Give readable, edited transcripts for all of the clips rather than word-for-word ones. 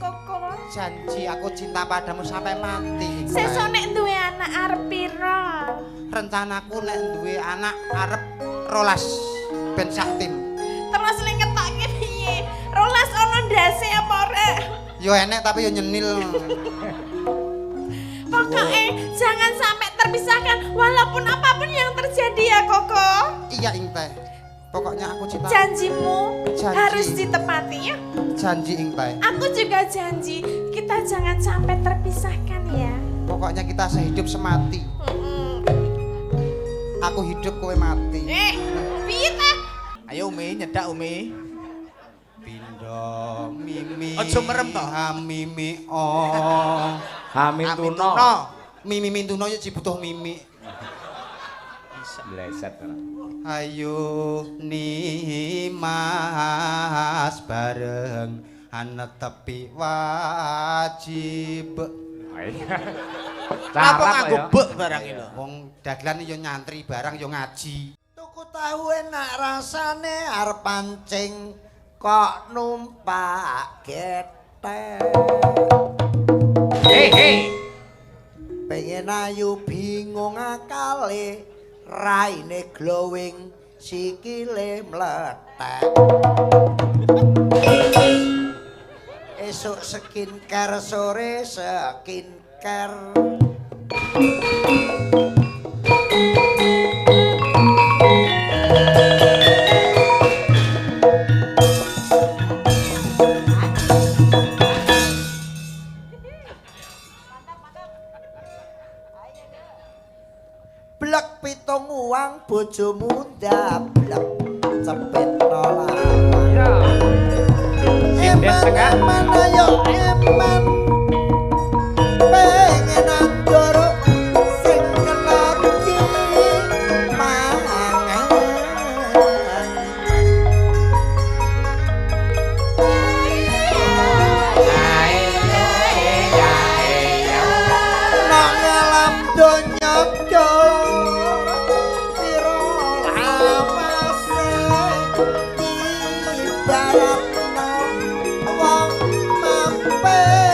Koko? Janji aku cinta padamu sampai mati. Sesuk nek duwe anak arep pira? Rencanaku nek duwe anak arep 12 ben sak tim. Terus ning ngetokke piye? 12 ono ndase apa rek? Yo enek tapi yo nyenil. Pokoknya jangan sampai terpisahkan walaupun apapun yang terjadi ya Koko. Iya Ing Teh. Pokoknya aku cinta. Janjimu Janji. harus ditepati ya. Janji Ing Teh. Aku juga janji kita jangan sampai terpisahkan ya. Pokoknya kita sehidup semati. Aku hidup kowe mati. Piye ta? Ayo Umi, nyedak Umi. Pindo mimi. Aja merem to. Mimi oh. Hamim tuno. Mimi mintuno yo butuh mimi. Bleset ora. Ayo ni mas bareng ana tepi wajib. Apa nganggo bek barang iki lho. Wong dagelan yo nyantri barang yo ngaji. Tuku tahu enak rasane arep pancing kok numpak getek. Hei. Pengen ayu bingung akale, raine glowing, sikile mletek. Esuk skincare, sore skincare. Blek pitung uang bojomu ndablek cepet nolak. Sinden tengah. Eman ayo eman. Pengen anggur sing keloki mangan. Nang alam donya piro lawase ibaratno wong mampir.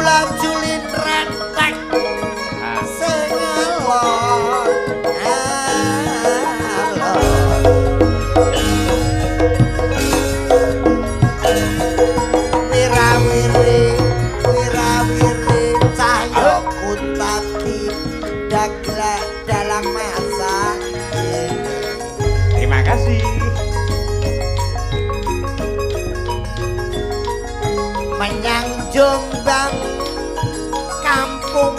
bulan julin rentek Ah, sing alon wirawiri cahyo kuntaki daglek dalam masa ini. terima kasih. Menyang Jombang kampung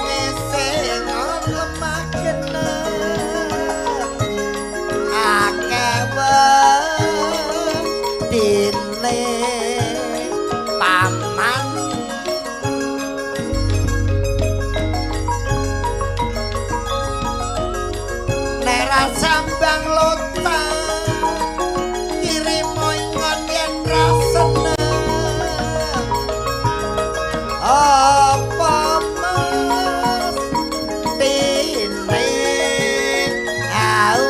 sing lemah genep akeh wedine paman nek ra sambang lotang kirim ingon yen ra seneng apa mas dene au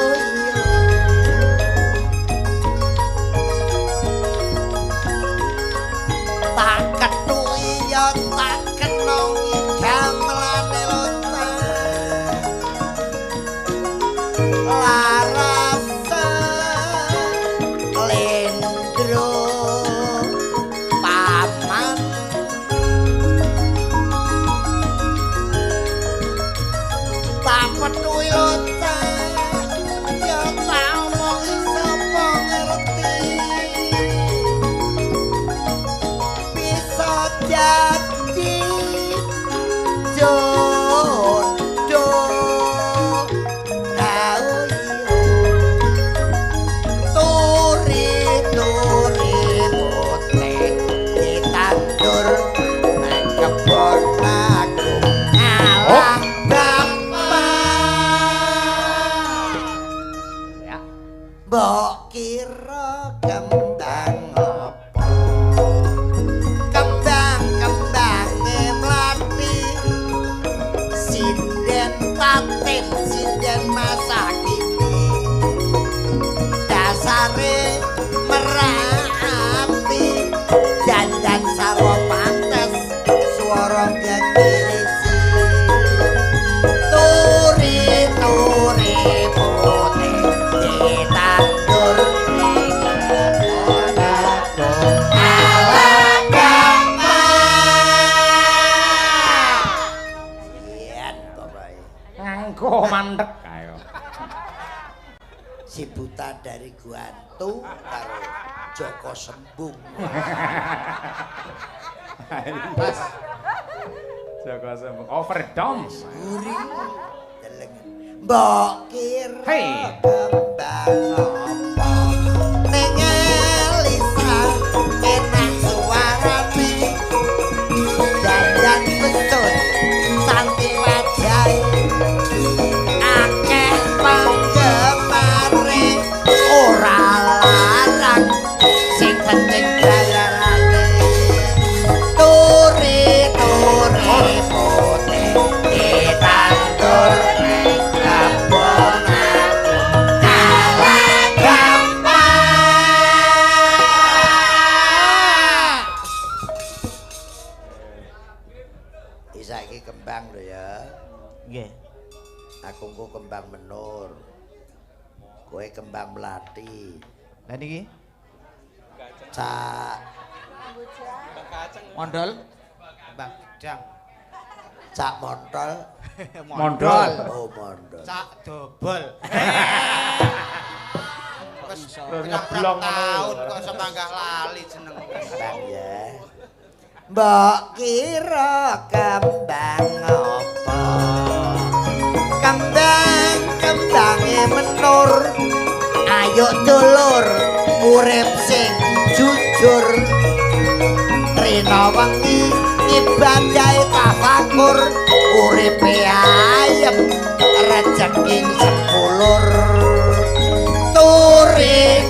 tak ketui ya tak kenongi gamelane lotang larase lendro paman tak petuhi lotang ya tak omongi sapa ngerti bisa jadi jodoh turi putih ditandur nang kebon aku alah Ya. mbok kira kembang apa kembang-kembange mlati sinden tatin sinden masa kini dasare merati dandan sarwa pantes swara ngirisi turi putih ditandur ning kebon aku ala gampang yen bapak Nganggo mandek ayo. si buta dari Guantu karo Joko Sembung Mas. Joko Sembung overdose. guri delengen mbok kira Hey. kembang apa ning Elisa enak suarane dandan besut santi wajahe akeh penggemare ora larang sing penting bayarane turi putih ditandur ning kebon aku ala gampang saiki kembang lho ya Nggih. aku engko kembang menur kowe kembang melati Lah niki cak mondol. Bang Gedang, cak montol Mondol. oh mondol cak dobol. Wes nyeblong ngono. tahun kok semanggah lali jeneng. kembang ya mbok kira kembang apa kembang-kembange menur ayo dulur urip sing jujur rina wengi ibadahe tafakur uripe ayem rezeki sepulur turi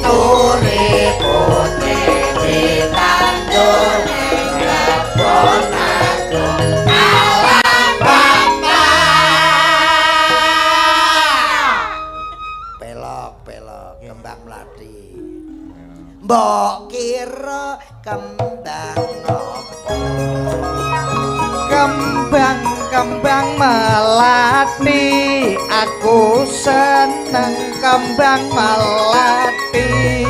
putih ditandur ning kebon aku ala pelok kembang melati mbok kira kembang apa kembang melati, aku seneng kembang melati.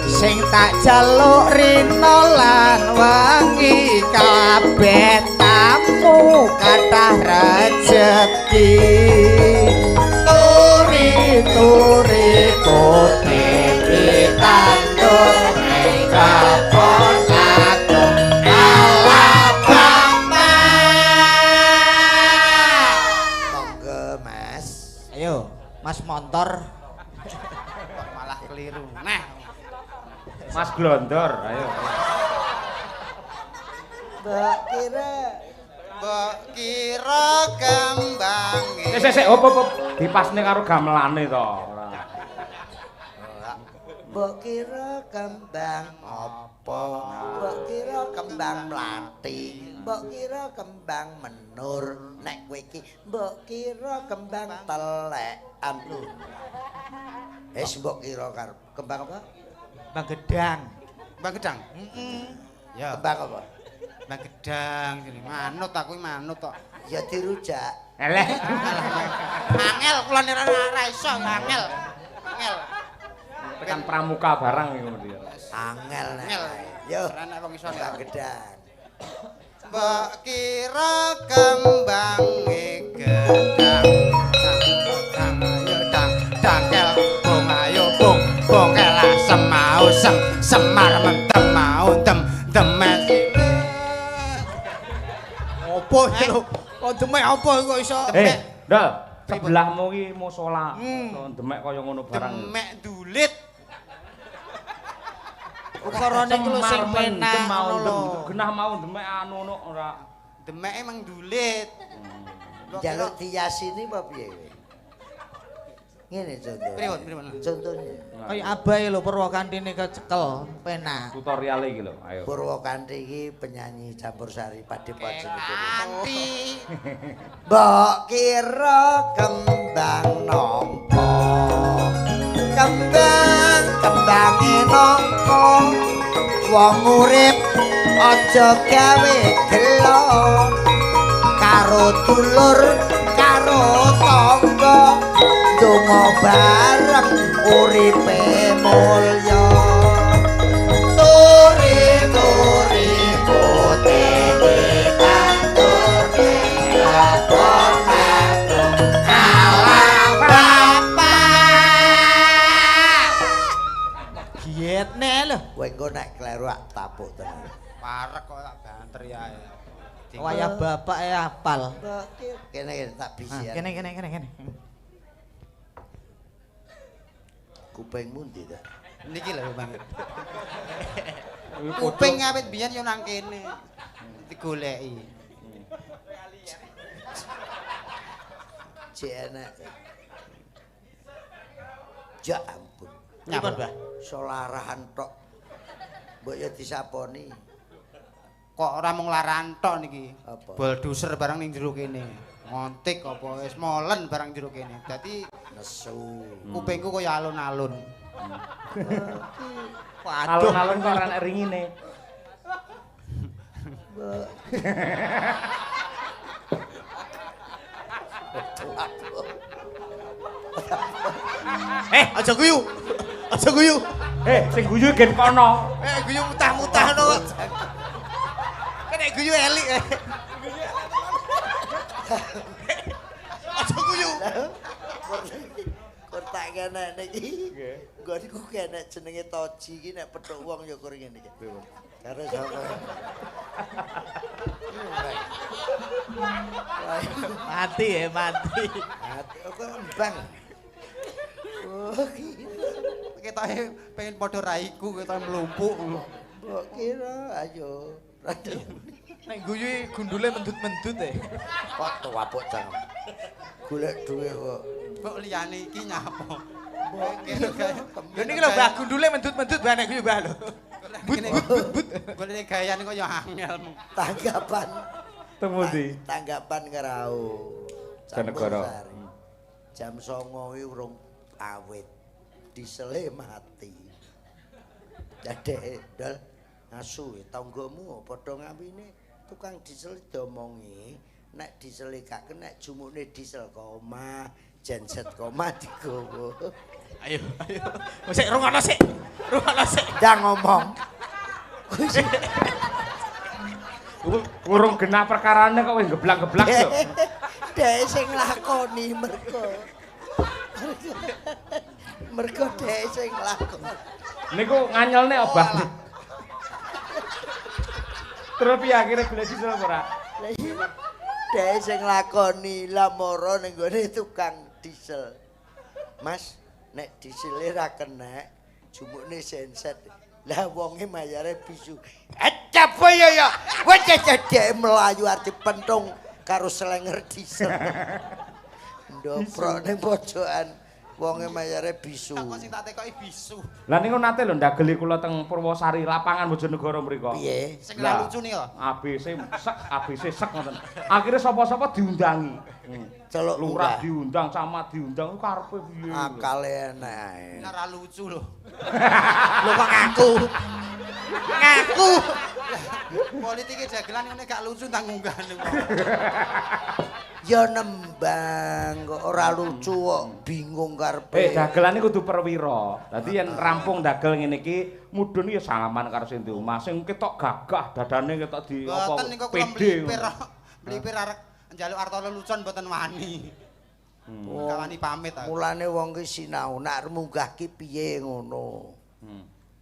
Sing tak jaluk rino lan wangi, kabeh tamu kathah rejeki. Turi-turi kote pitandur kapon aku ala bapa. Monggo Mas. Ayo, Mas Montor. Kok malah keliru. Nah, Mas Glondor, ayo. Mbak kira mbok kira gambange. Sik, hop. Dipasne karo gamelane to. Ora. Mbok kira kembang apa? Mbok kira kembang mlati. Mbok kira kembang menur. Nek kowe iki mbok kira kembang telekan lho. Wis mbok kira karo kembang apa? Bang Gedang. Bang Gedang. Ya, Kembang apa? Bang Gedang sini. Manut aku manut kok. Ya dirujak. Eleh. Angel kula nira ora iso angel. Angel. Tekan pramuka barang ngono dia. Angel nek. Angel. Yo. Ora nek wong iso Kembang gedang. mbok kira kembange gedang. Dang ayo dangkel bung ayo bung kela semau semar mentem mau demet. Opo iki lho? Kok demek apa kok iso? Ndal, sebelahmu iki musala. Demek kaya ngono barang. Demek dulit. Ukarane iki lho sing penak mau ngono lho. genah mau demek anu ngono ora. Demek emang dulit. Jaluk diyasini apa piye? Ngene contoh. Pripun? Contohnya. Kayak abahe lho Purwokantine kecekel, penak. Tutorial iki lho, ayo. Purwokanthi iki penyanyi campursari Padepokan Senegoro. Kanthi Mbok kira kembang nongko. Kembange nongko. Wong urip aja gawe gelo. Karo dulur karo tangga donga bareng uripe mulya. Turi-turi putih kantor lapor aku ala bapa. Gietne lho. Kowe engko nek kleru tak tapuk tenan. parek kok tak banter ya. Wayah bapak apal. Kene tak bisi. Kene. Kupingmu ndi ta? Niki lho Bang. Kuping awit biyen yo nang kene. Digoleki. Cek enak. Ya ampun. Nyapun, Mbah? Solarahan tok. Mbok ya disaponi. Kok ora mung laran tok niki. Apa? Bulldozer barang ning jero kene. Ngontik apa wis molen barang jero kene. Dadi Nesu. kupingku kaya alun-alun. Alun-alun kok ora nek ringine. Aja guyu. Aja guyu. Sing guyu gen kono. Guyu mutah-mutah ngono kok. Nek guyu elik. Aja guyu. Kok tak kene niki. Nggo niku kene jenenge Toji iki nek petuk wong ya kur ngene iki. Karo sapa? Mati ya, mati. Ati kok mbang. Oh, Ketoke pengen padha raiku ketoke mlumpuk. mbok kira ayo. Nek guyu gundule mendut-mendut e. Kok tuwapuk jang. Golek duwe kok. Kok liyane iki nyapa? Mbok kira Lho niki lho Mbah gundule mendut-mendut Mbah nek guyu Mbah lho. But. Golek gayane kok ya angel. tanggapan Temu ndi? tanggapan karo Janegara. Jam 09.00 kuwi urung awit disele mati. Dadek dol ngasu tanggamu padha ngawine tukang disel diomongi nek diesel gak kena jumukne diesel koma genset koma digowo. Ayo. Sik rungokno sik. Ndang ngomong. Urung genah perkarane kok wis geblak-geblak yo. Dhek sing lakoni mergo. Mergo dhek sing lakoni. Niku nganyelne obah. Terus piye akhire golek diesel ora? Dhek sing lakoni lamara ning gone tukang diesel. Mas, nek diesele ra kena, jumukne senset. Lah wonge mayare bisu. Apa ya? Wes dhek melayu arep pentung karo slenger diesel. Ndoprok ning pojokan wonge mayare bisu. Kok sing tak tekoki bisu. Lah niku nate lho ndageli kula teng Purwosari lapangan Bojonegoro mriko. Piye? Sing ora lucu nih kok. ABC sek ngoten. Akhire sapa-sapa diundangi. Celuk Lurah lurah. diundang, camat diundang karepe piye? Akale enak ae. Ini ora lucu lho. Lho kok ngaku. Ngaku. Politike dagelan ngene gak lucu tak ngunggahne kok. Ya nembang kok ora lucu kok bingung karepe. Dagelan iki kudu perwira. Dadi yen rampung dagel ngene iki mudhun ya salaman karo sing di omah. Sing ketok gagah dadane ketok di apa Mboten niku kula pede. mlipir arek njaluk arta lelucon mboten wani. Gak wani pamit aku. Mulane wong ki sinau nek munggah ki piye ngono.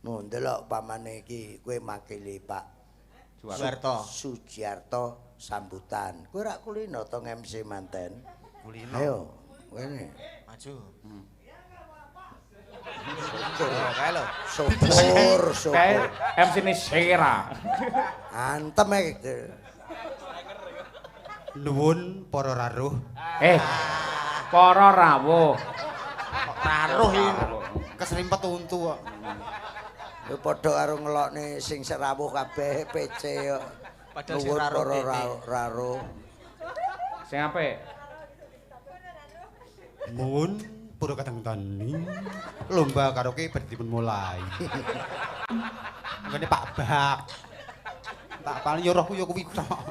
No ndelok pamane iki kowe makili Pak Suwarto. Sujiarto sambutan. Kowe rak kulino to MC manten. Kulino. Ayo, kene. Maju. Kae lho. Syukur. Kae MC-ne Sera. Antem iki. Nuwun para rawuh. Para rawuh. Rawuh iki keserimpet untu kok. Kowe padha karo ngelokne sing serawuh kabeh PC kok. Padahal sing Nuwun raruh para kene. raruh. Sing apik? Mun pura kadang tani lomba karaoke badhe dipun mulai. Ngene Pak Bak. Tak paling yo rohku yo kuwi tok.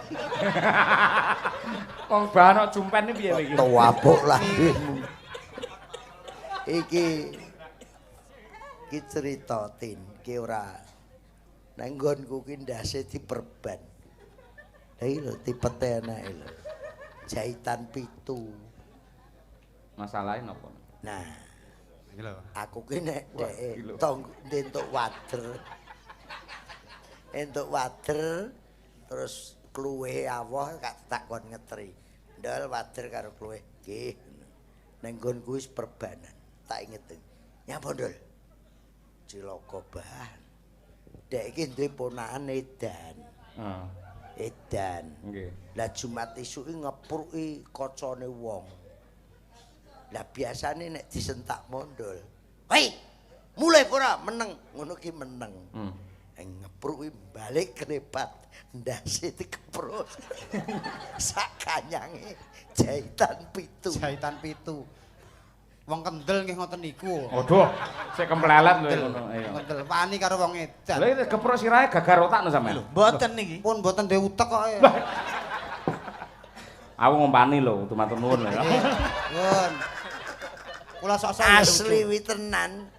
Wong bahan kok jumpen iki piye iki? Tuwapuk lambemu. Iki cerita Tin, ki ora nang nggonku ki ndase diperban. Lah iki lho tipete enake lho. Jahitan pitu. Masalahe napa? Nah, Iki lho. aku ki nek Wah, dhek gila. tong entuk wader. Entuk wader terus kluwe awoh gak takon ngetri. Ndol wader karo kluwe. Nggih. Nang nggonku wis perbanan. Tak inget. Nyapa Ndol? Cilaka bahan. Dek iki duwe ponakan Edan. Edan. Nggih. Lah Jumat isuke ngepruki kacane wong. Lah biasane nek disentak mondol. Hei, mulai ora meneng, ngono ki meneng. Ngepruki balik krepat, ndase dikeprut. Sak kanyange jahitan pitu. Jahitan pitu. Wong kendel nggih ngoten niku. Waduh, sik kemplelet lho ngono. Iya. Kendel wani karo wong edan. Lha iki geprok sirahe gagar otakno sampean. Mboten niki. Pun mboten duwe utek kok. Aku ngompani lho, matur nuwun lho ya. Pun. Kula sok-sok Asli wi tenan.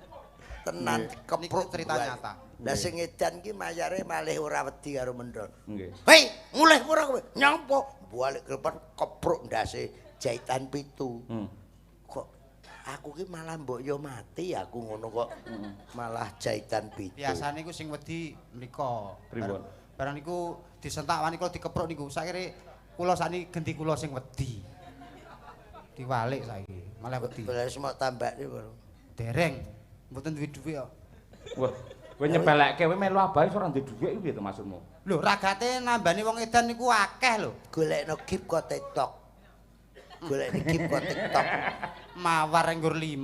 Tenan Niku kepruk cerita nyata. Lah sing edan ki mayare malih ora wedi karo mendol. Nggih. Hei, mulih ora kowe. Nyapa? Balik krepat kepruk ndase jahitan pitu. Kok aku ki malah mbok yo mati aku ngono kok. Malah jahitan pitu. Biasane iku sing wedi mriko. Pripun? Barang niku disentak wani kula dikepruk niku. Sakire kula sakniki genti kula sing wedi. Diwalik saiki, malah wedi. Belas mok tambakne baru. Dereng. Mboten duwe dhuwit kok. Wah, kowe nyepelekke kowe melu abahe ora ndek dhuwit iki piye to maksudmu? Lho, ragate nambani wong edan niku akeh lho. Golekno gip kok TikTok. Golekne gip kok TikTok. Mawar nggur 5.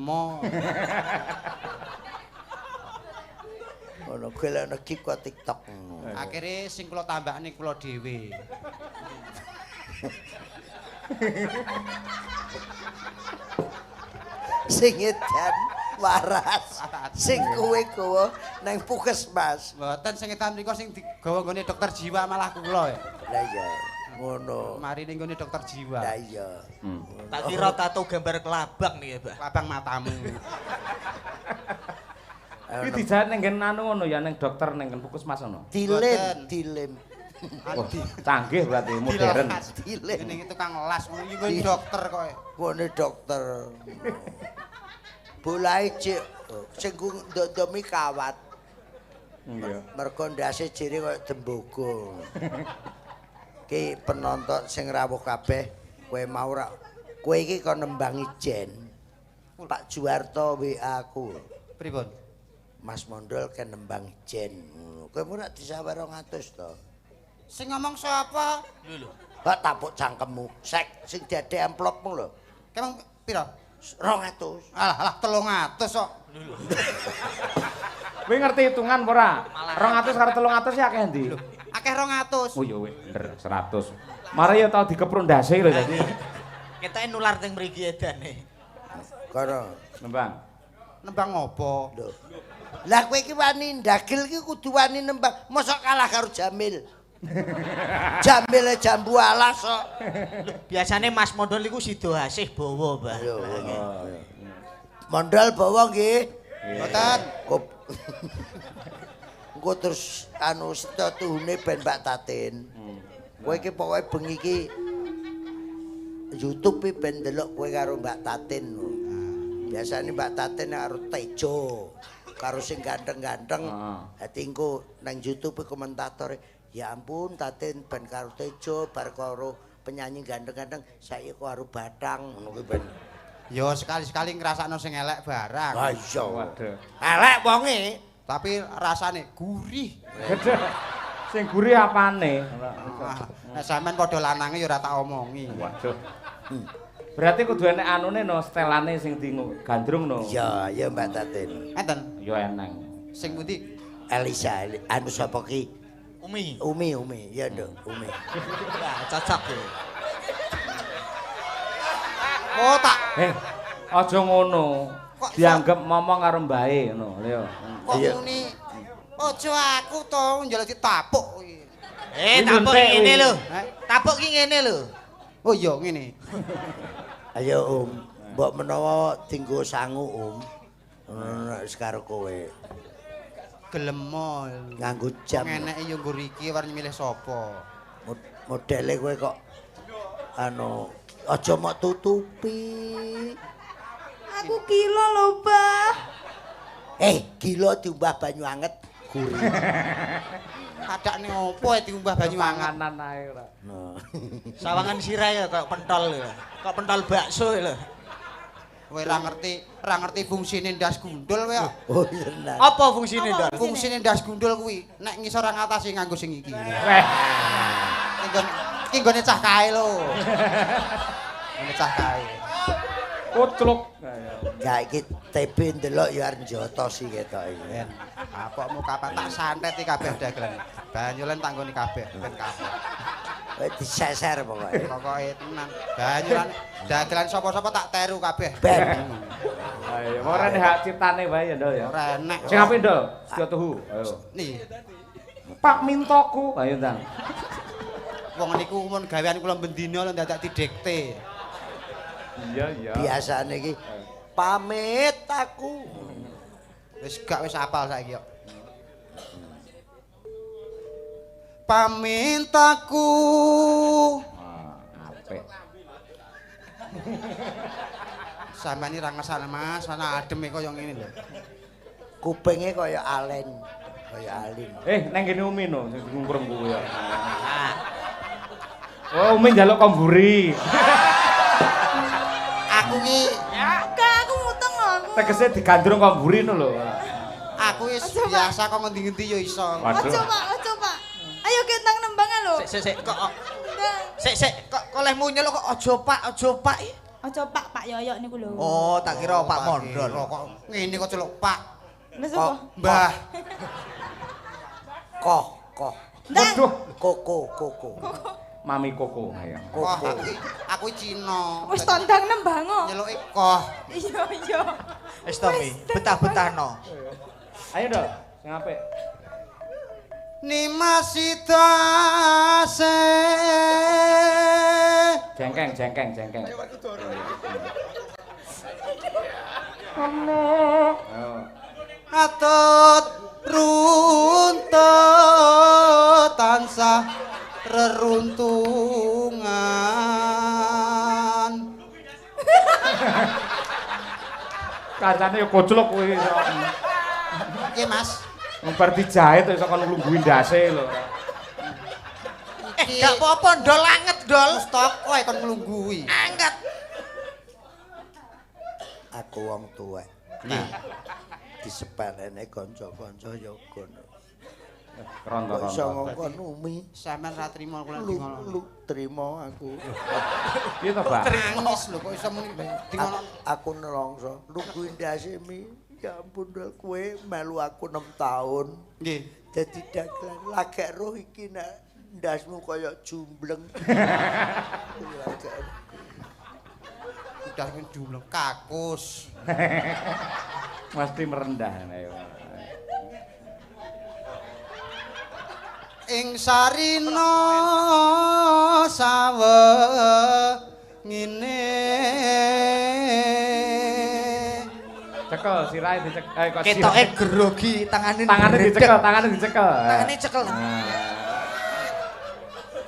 Ono golekno gip kok TikTok. Akhire sing kula tambakne kula dhewe. Sing edan waras. Sing kowe gowo nang puskesmas. Mboten sing edan mriku sing digawa nggone dokter jiwa malah kula ya. Lah iya. Ngono. Mari ning gone dokter jiwa. Lah iya. Tak kira tato gambar kelabang nih ya, Mbak. Labang matamu. Iki dijahit ning nggen anu ngono ya ning dokter ning nggen puskesmas ngono. Dilim. Oh, canggih berarti modern. Dilim. Ning tukang las ngono iki kowe dokter kok. Ngene dokter. Bolahe cek sing ndomi kawat. Iya. Mergo ndase jere koyo dembogo. Ki penonton sing rawuh kabeh kowe mau ra kowe iki kok nembang ijen. Pak Juwarto WA aku. Pripun? Mas Mondol kan nembang ijen. Ngono. Kowe ora disawer 200 to. Sing ngomong sapa? Lho. Kok tapuk cangkemmu. Sek sing dadi amplopmu lho. Kemang pira? 200. Alah 300 kok. Kowe ngerti hitungan apa ora? 200 karo 300 ya akeh ndi? Akeh 200. Oh iya wis bener 100. Mare ya tau dikepro ndase lho dadi. Ketoke nular teng mriki edane. Kono. Nembang opo? Lho. Lah kowe iki wani ndagel iki kudu wani nembang. Mosok kalah karo Jamil. Jamil jambu alas kok. Biasane Mas Mondol iku sida asih bawa, Mbah. Yo. Mondol bawa nggih. Mboten. Engko terus anu sedo tuhune ben Mbak Tatin. Kowe iki pokoke bengi iki YouTube iki ben ndelok kowe karo Mbak Tatin. Biasane Mbak Tatin karo Tejo, karo sing ganteng-ganteng. Dadi engko nang YouTube komentatore, ya ampun Tatin ben karo Tejo, bar karo penyanyi ganteng-ganteng, saiki karo Batang ngono kuwi ben. Yo sekali-sekali ngrasakno sing elek barang. Ha iya. Waduh. Elek wonge. Tapi rasane gurih. Gedhe. Sing gurih apane? Nek sampean padha lanange ya ora tak omongi. Waduh. Berarti kudu enek anune no, stelane sing digandrung no. Iya, ya Mbak Tatin. Enten Ya eneng. sing pundi? Elisa, anu sapa ki? Umi. Umi, ya Nduk, Umi. Wah, cocok ya. Oh tak Aja ngono. Kok Dianggep ngomong karo mbae ngono, lho. kok Iya. muni. Ojo aku to njaluk ditapuk kuwi. Tapuk ki ngene lho. Heh? Tapuk ki ngene lho. Oh iya ngene. Ayo mbok menawa dinggo sangu wis karo kowe. Gelem mo. Nganggo jam. Ngeneke yo nggo riki warep milih sapa. Modele kowe kok anu aja mok tutupi. Aku gila lho, Bah. Gila diumbah banyu anget gurih. Kadakne opo diumbah banyu anget. Panganan ae ora. Nah. Sawangan sirah ya kok pentol lho. Kok pentol bakso lho. Kowe ora ngerti fungsine ndas gundul kowe. Oh tenan. Apa fungsine, Ndor? Fungsine ndas gundul kuwi nek ngisor ngatasi nganggo sing iki. Weh. Iki nggone cah kae lho. Ngene cah kae. Kucluk. Ya iki TB ndelok ya arep njoto sih ketok iki. Ben, apokmu kapan tak santet iki kabeh dagelan. Banyulan tanggone kabeh, ben kabeh. Kowe diseser pokoke. Pokoke tenan. Banyulan dagelan sapa-sapa tak teru kabeh. Ben. Ayo, ora nek hak ciptane wae ya, Ndol ya. Ora enek. Sing apik, Ndol? Setyo tuhu. Ayo. Nih, Pak Mintoku. Ayo, Ndang. wong niku mun gawean kula bendina lho dadak didikte. Iya. Biasane iki pamit aku. Wis gak wis apal saiki kok. Pamit aku. Apik. Sampeyan iki ra ngesal Mas, ana adem kaya ngene lho. Kupinge kaya alen, kaya alin. Nang kene Umi no, sing ngungkrem kuwi ya. Oh, Umi njaluk komburi. Aku ki Gak, aku muteng lho aku. Tegese digandrung komburi no lho. aku wis biasa kok ngendi-ngendi ya iso. Waduh. Ojo, Pak. Ayo ketang nembangan lho. Sik kok. Sik kok oleh munyel kok aja Pak. Ojo Pak Yoyok niku lho. Oh, tak kira Pak Mondol. Kok ngene kok celuk Pak. Wis apa? Mbah. Koh. Waduh, Koko. Mami Koko ayo. Koh aku Cina. Wis tondang nembang kok. Nyeluki koh. Iya. Wis to Mi, betah-betahno. Ayo, Ndol. Sing apik. Nimasitase Jengkeng. atut runtut tansah reruntungan. Kancane yo gojlok kuwi. Piye Mas? Bar dijahit iso kon nglungguhi ndase lho. Gak apa-apa ndol anget ndol. Stok kowe kon nglungguhi. Anget. Aku wong tuwek. Nah, disepelene kanca-kanca ya kono. Ronto-ronto. Iso ngongkon Umi. Sampeyan ra trimo kula Lu dingono. trimo aku. Piye to, Pak? Nangis lho kok iso muni dingono. Aku nelongso. Nungguin ndase mi. Ya ampun Dol, kowe melu aku 6 tahun. Nggih. Dadi dagelan lagek roh iki nek ndasmu kaya jumbleng. Lagek. Udah men jumlah kakus. Mesti merendah ayo. Ing sarina sawe ngene Cekel sirahe dicekel kok Ketoke grogi, tangane dicekel. Tangane cekel.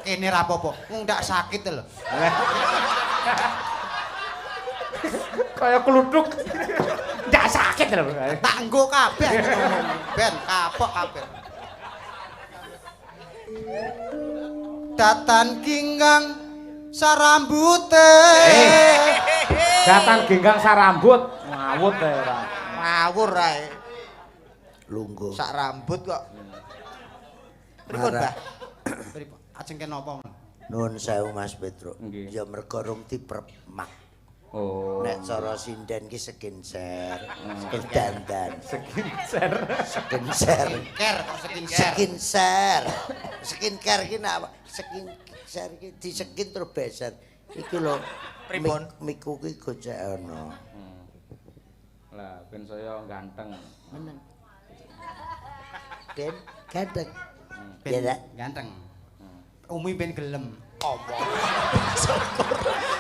kene ra apa-apa. Wong ndak sakit lho. Kayak keluduk. Ndak sakit lho. Tak nggo kabeh ben kapok kabeh. Datan kinggang sarambute. Datan genggang sarambut. Ngawut ae ora. Ngawur ae. Lungguh. Sak rambut kok. Pripun, Mbah? Pripun? Ajeng kenapa? Nuwun sewu Mas Petruk. Nggih. Ya mergo rung dipermak. Oh. Nek cara sinden ki skincare, dandan, Skincare. skincare. Ker kok skincare. Skincare ki napa? Skincare ki disekin terus beser. Iki lho. Pripun? Miku ki gocek ana. Lah, ben saya ganteng. Meneng. Ben ganteng. Ben Ya dak. ganteng. Umi ben gelem.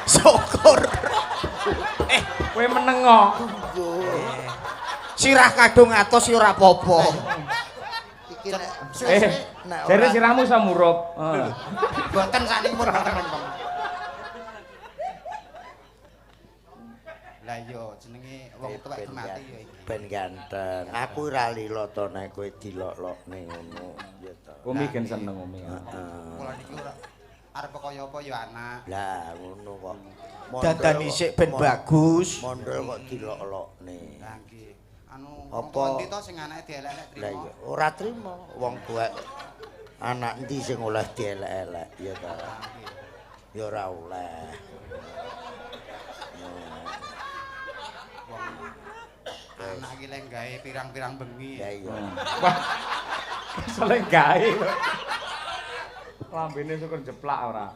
Syukur. Kowe meneng kok. Sirah kadung atos ya ora apa-apa. Iki nek nek Jare ora sirahmu iso murup. Boten sakniki pun boten meneng. Lah iya jenenge wong tuwek mati ya iki. ben ganteng. Aku ora lila to nek kowe dilok-lokne ngono ya to. Umi gen seneng Umi. Kula niki ora arep kaya apa ya anak. Lah ngono kok. Dandan isik ben bagus. Mondol kok dilok-lokne. Lah nggih. Anu Apa? apa endi to sing anake dielek-elek Lah trimo? iya ora trimo wong tuwek. Anak endi sing oleh dielek-elek ya to. Lah nggih. Ya ora oleh. Anak iki lek gawe pirang-pirang bengi. Ya iya. Wah. Soale gawe. Lambene syukur jeplak ora.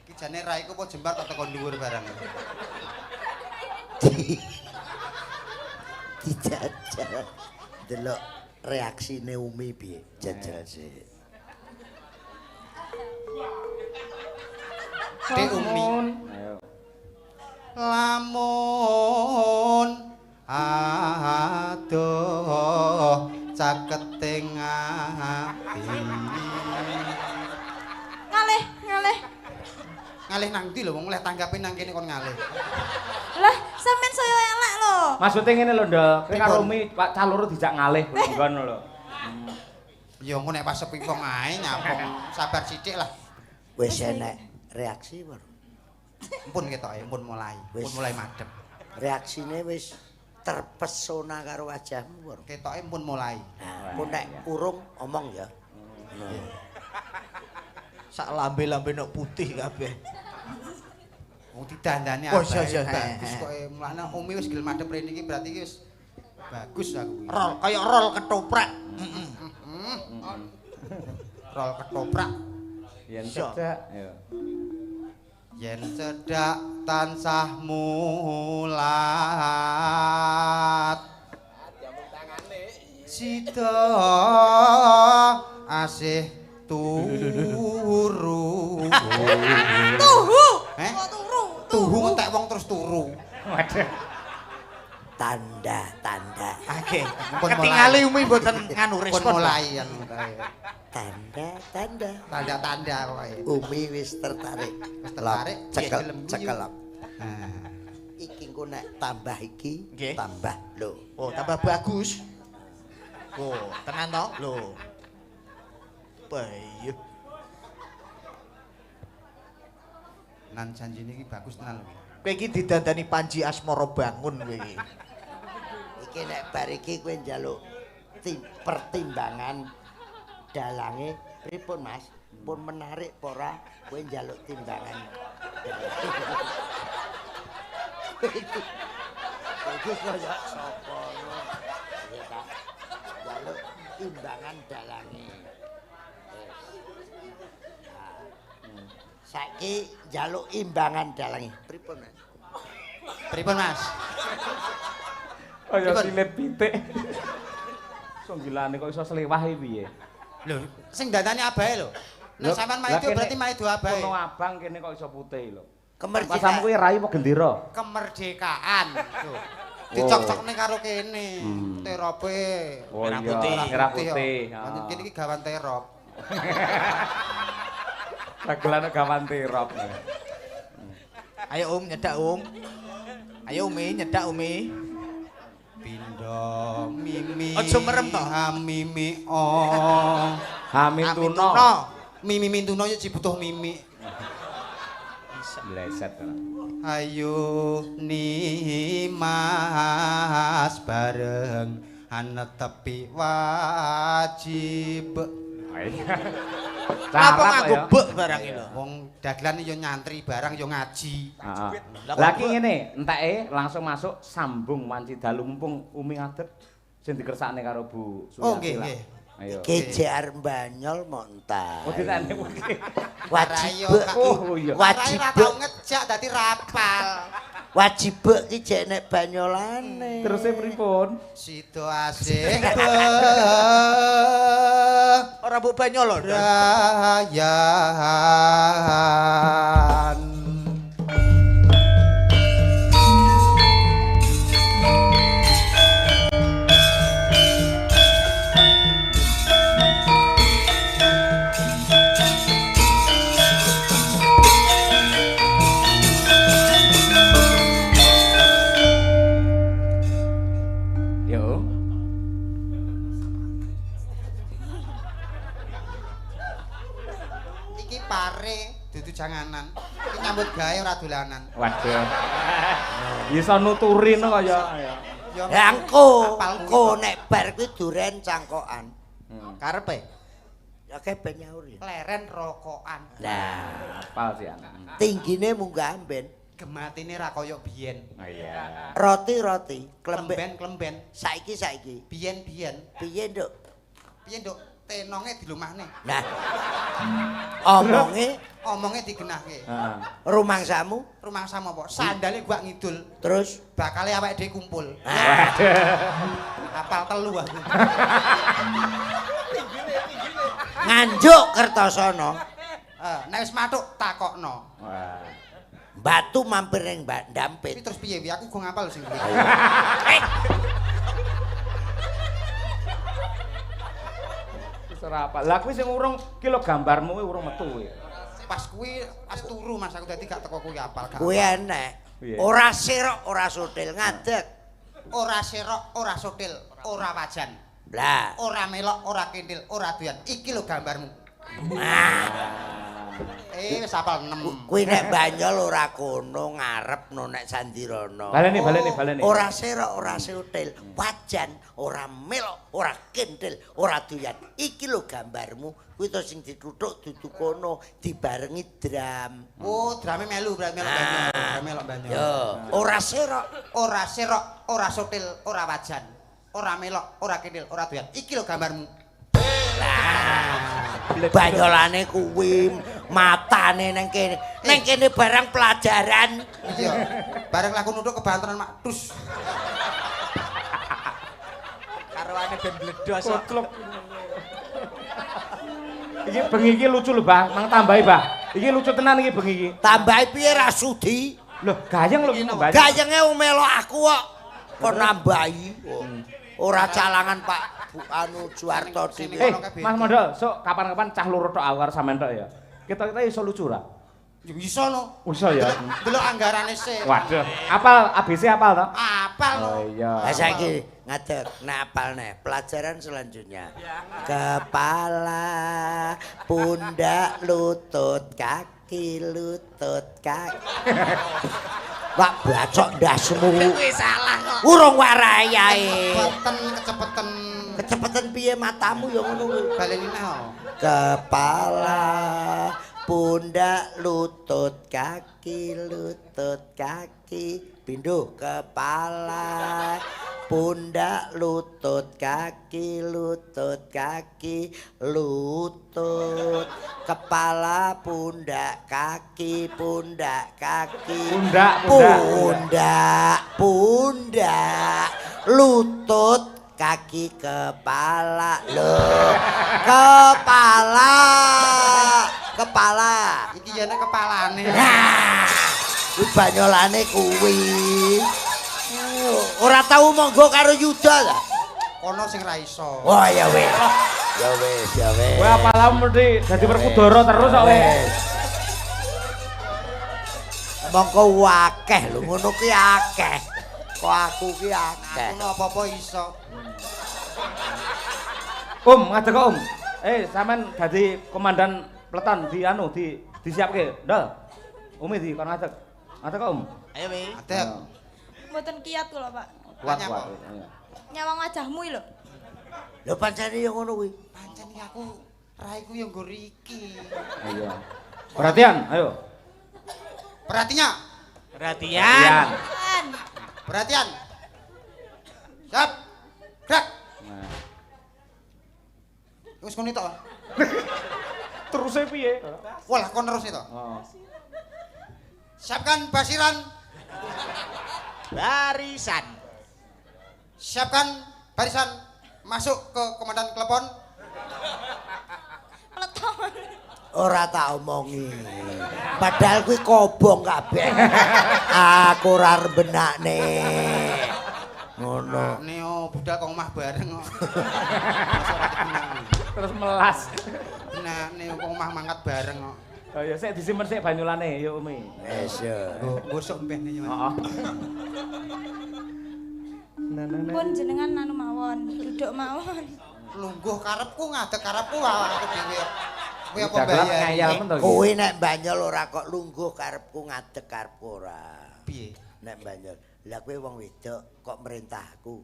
Iki jane raiku apa jembar kok teko dhuwur barang. Dijajal. Delok reaksine Umi piye? Jajal sih. Dek Umi. Ayo. Lamun adoh caketing ati. Ngalih. Ngalih nang ndi lho wong oleh tanggapi nang kene kon ngalih. Lah, sampean saya elek lho. Maksudnya ngene lho, Ndok. Kowe karo Umi Pak Caloro dijak ngalih nggon lho. Ya engko nek pas sepi wong ae nyapong sabar sithik lah. Wis enek reaksi baru. Ampun ketoke, ampun mulai. Ampun mulai madhep. Reaksine wis terpesona karo wajahmu baru. Ketoke ampun mulai. Nah, pun nek urung omong ya. Sak lambe-lambe nek putih kabeh. Wong didandani Oh, abahe iya. bagus kok mulane Umi wis gelem madhep rene iki berarti iki wis bagus aku. Rol kaya rol ketoprak. Rol ketoprak. Yen Iso. cedak, ya. yen cedhak tansah mulat sida asih turu Tuhu. eh Kok turu? tuhu entek wong terus turu Waduh. Tanda. Oke. Pun Ketingali mulai. umi mboten nganu pun respon. mulai kan Tanda. tanda-tanda pokoke Umi wis tertarik. Wis tertarik, Lop, piye gelem guyu? cekelok. nah Iki engko nek tambah iki, Nggih. tambah lho. Oh, tambah bagus. Oh, tenan to? Lho. Bayu. nan janjine iki bagus tenan lho Kowe iki didandani Panji Asmara bangun kowe iki. Iki nek bar iki kowe njaluk pertimbangan dalange pripun Mas? Pun menarik apa ora kowe njaluk timbangan. Iki kaya sapa ngono. Ya tak. Njaluk timbangan dalange. Saiki njaluk imbangan dalange. Pripun Mas? pripun Mas Kaya Pripun? silet pitik. Songgilane kok iso selewahi piye? lho sing dandani abahe lho nek Lho, sampean lah maido kene berarti maido abahe Kono abang kene kok iso putih lho. Kemerdekaan. Pasamu kuwi rai apa gendera? kemerdekaan lho dicocokne karo kene terope Oh Merah iya, putih. merah putih. Pancen kene iki gawan terop Dagelane gawan terop. Ayo nyedak Ayo Umi nyedak Umi. Pindo mimi Aja merem to. mimi oh Hamin Amin tuno. tuno. mimi mintuno yo butuh mimi Bleset. ayo ni mas bareng ana tepi wajib Napa Cara nganggo ya. bek barang iki lho. wong dagelan yo nyantri barang yo ngaji Heeh. Lah ki ngene, enteke langsung masuk sambung wanci dalu mumpung Umi ngadeg sing dikersakne karo Bu Suyati. Oh, nggih, lah. nggih. Ayo. Kejar Banyol monta. Oh ditane kuwi. Wajib. Oh iya. Wajib. ora tau ngejak dadi rapal Wajib iki jek nek banyolane. Terus pripun? sido asik Ora mbok banyol lho. rayan Yo. iki pare dudu janganan iki nyambut gawe ora dolanan Waduh. Iso nuturi no kaya. yo Ya engko, apal engko nek bar kuwi duren cangkokan. Karepe. Ya kebe nyaur ya. leren rokokan Nah, Apal sih anak. tinggine munggah amben. gematine ra kaya biyen Oh iya. Roti, klemben. klemben Saiki biyen piye, Nduk? piye nduk tenonge dilumahne Nah. Omonge digenahke Heeh. rumangsamu rumah sama apa sandale gua ngidul terus bakale awake dhewe kumpul apal telu aku nganjuk Kertosono, nek wis matuk takokno Wah. batu mampir ning iki Dampit. terus piye wi aku go ngapal sing kuwi Wis ora apa. Lah kuwi sing urung ki lho gambarmu kuwi urung metu kuwi. pas turu Mas aku dadi gak teko kuwi apal gak Kuwi enek. Piye? Ora sirok, ora sutil ngadeg. ora serok ora sotil ora wajan Lah, ora melok ora kendil ora doyan iki lho gambarmu wis apal 6 kuwi nek Banyol ora kono ngarepno nek Sandirana. Baleni. Ora serok, ora sutil, wajan, ora melok, ora kendil, ora doyan. Iki lho gambarmu. Kuwi to sing dituthuk dudu kono dibarengi dram. oh drame melu berarti melok banyak Yo, ora serok. ora serok ora sotil ora wajan ora melok ora kendil ora doyan iki lho gambarmu Banyolane kuwi matane nang kene. Nang kene barang pelajaran. Iya. Bareng laku nuthuk kebanteran mak dus. Karwane ben bledos. Kotlok. Iki bengi iki lucu lho, Bah. Mang tambahi, Bah. Iki lucu tenan iki bengi iki. Tambahi piye ra sudi? Loh, gayeng lho tambah. Gayenge melok aku kok. Kok nambahi. Ora calangan Pak anu Juwarto dhewe. Mas Mondol, sok kapan-kapan cah loro tok aku karo sampean tok ya. Kita iso lucu ra? Ya iso no. Iso ya. Delok anggarane sik. Waduh, apal ABC apal to? Apal no. Oh iya. Lah saiki ngadeg napal nih pelajaran selanjutnya. Kepala, pundak, lutut, kaki, lutut, kaki. Wak bacok ndasmu. Wis salah kok. Urung warai ae. Kecepeten. Kecepeten piye matamu ya ngono kuwi. Baleni neh. Kepala, pundak, lutut, kaki, pindho kepala, pundak, lutut, kaki, lutut, kepala, pundak, kaki, pundak, lutut, kaki, kepala, loh, kepala. Iki ya nek kepalane. Nah, kuwi banyolane kuwi. Ora tau monggo karo Yuda ta? Kono sing ra iso. Oh ya wis. Ya wis. Kowe apalam mesti dadi Werkudara terus kok kowe. Mongko akeh lho ngono ki akeh. Kok aku ki akeh. Kono apa-apa iso. Ngadeg kok, sampean dadi komandan peleton disiapke. Ndol. Umi di kon ngadeg. Ngadeg kok, Ayo, Mi. Adek. Mboten kiat kula, Pak. Kuat. Tanya kok. Iya. Nyawang wajahmu lho. Lho pancene ya ngono kuwi. Pancen iki aku raiku yo nggo riki. Iya. Perhatian, ayo. Perhatian. Perhatian. Kan. Perhatian. Siap. Gerak. Nah. Wis ngono tok. Terus piye? Walah kon terus itu. Oh. Siapkan basiran. Barisan. Siapkan barisan. Masuk ke komandan klepon. Peleton. Ora tak omongi. Padahal kuwi kobong kabeh. Aku ora benakne. Ngono. Neo budal kok omah bareng kok. Masa ora ketenang. Terus melas. Nah, neo kok omah mangkat bareng kok. Oh ya sik disimpen sik banyulane ya Umi. Wis ya. Gosok mbeh nih. Heeh. Pun jenengan anu mawon, duduk mawon. Lungguh karepku ngadeg karepku aku dhewe. Kowe apa Dagelan bayar? ngayal men to iki. Kowe nek Banyol ora kok lungguh karepku ngadeg karepku ora. Piye? Nek Banyol. Lah kowe wong wedok kok merintahku.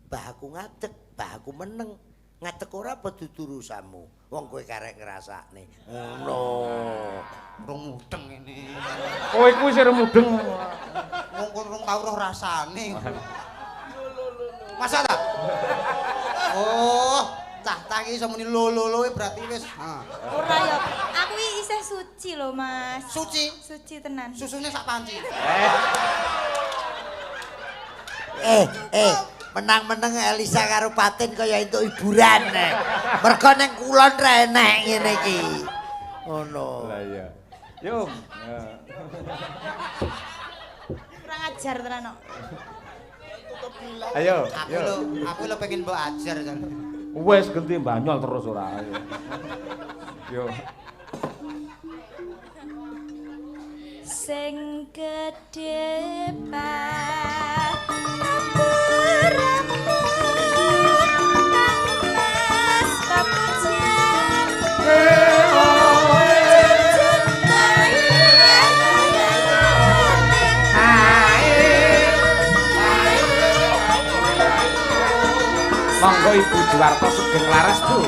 Bah aku ngadeg, bah aku meneng. Ngadeg ora apa dudu urusanmu. Wong kowe karek ngrasakne. Ngono. Rung mudeng ngene. Kowe kuwi sing mudeng. Wong kon rung tau roh rasane. Masa ta? Oh, cah-cah iki iso muni lolo berarti wis. Ora ya. Aku iki isih suci lho, Mas. Suci. Suci tenan. Susune sak panci. Menang-menang Elisa karo Patin kaya entuk hiburan nek. Mergo ning kulon ra enek ngene iki. Ngono. Lah iya. Yo. Kurang ajar tenan kok. Ayo. Aku lho pengen mbok ajar jan. Wes ganti Banyol terus ora. Ayo. Yo. Sing gedhe Monggo Ibu Juwarto sugeng laras, Bu.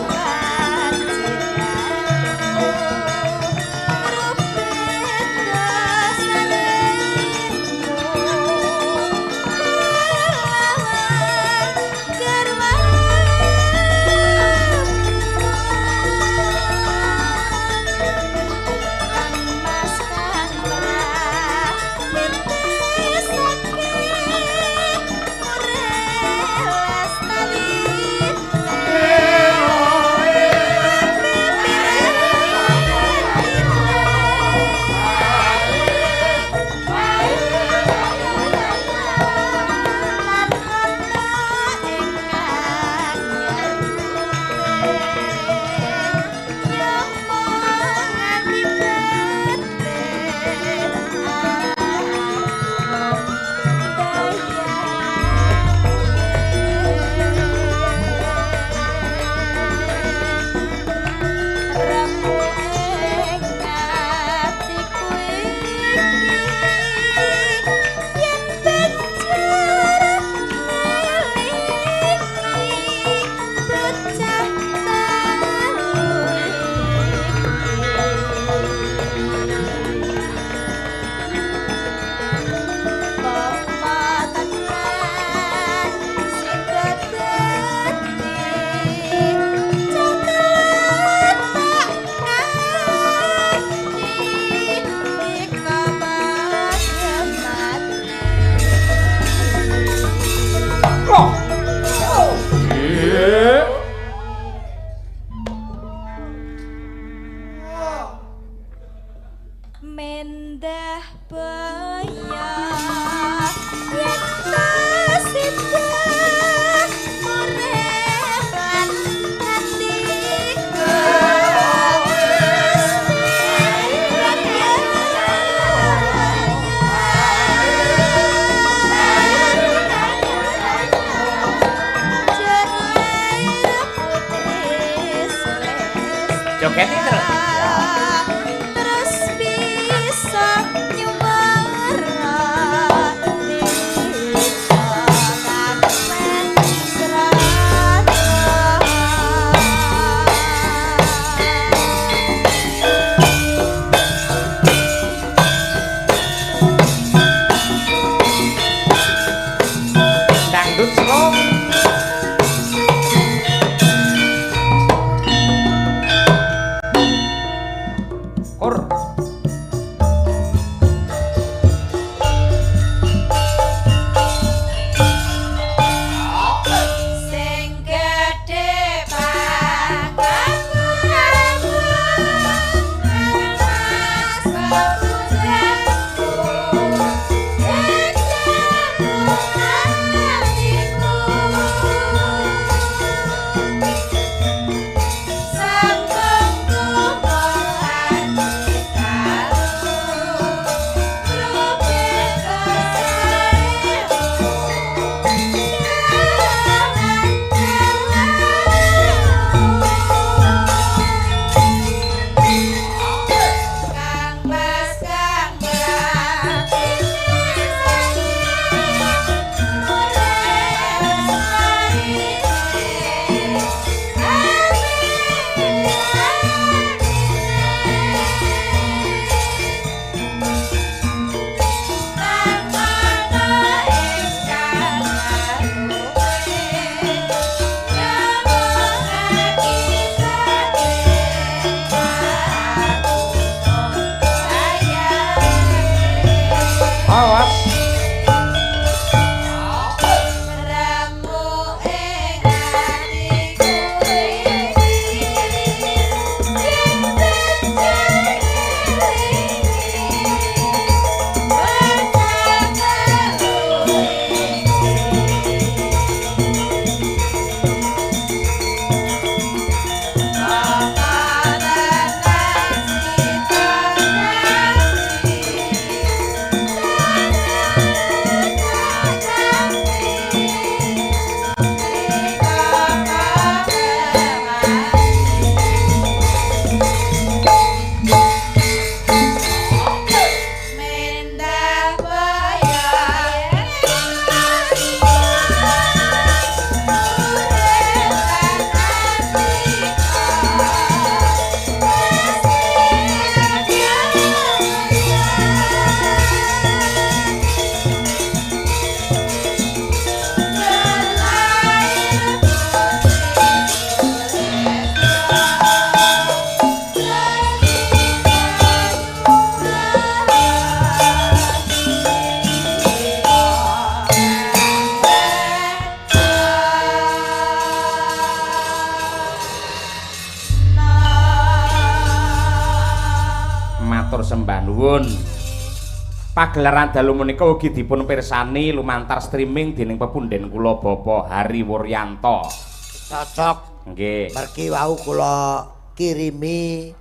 mendah bayar yen tasibah urip lan nandika Joget terus. Terus bisa nyumarak di tangan mesra. Dangdut slow. Kur. Sing gedhe pangamu Mas babujanku Ejamu hatiku Sambung tubuh hati kamu Rupin Kang Mas Kang Awas. mendah bayar Matur sembah nuwun. Pagelaran dalu menika ugi dipun pirsani lumantar streaming dening pepundhen kula Bapak Hari Wuryanto. Cocok. Nggih. Mergi wau kula kirimi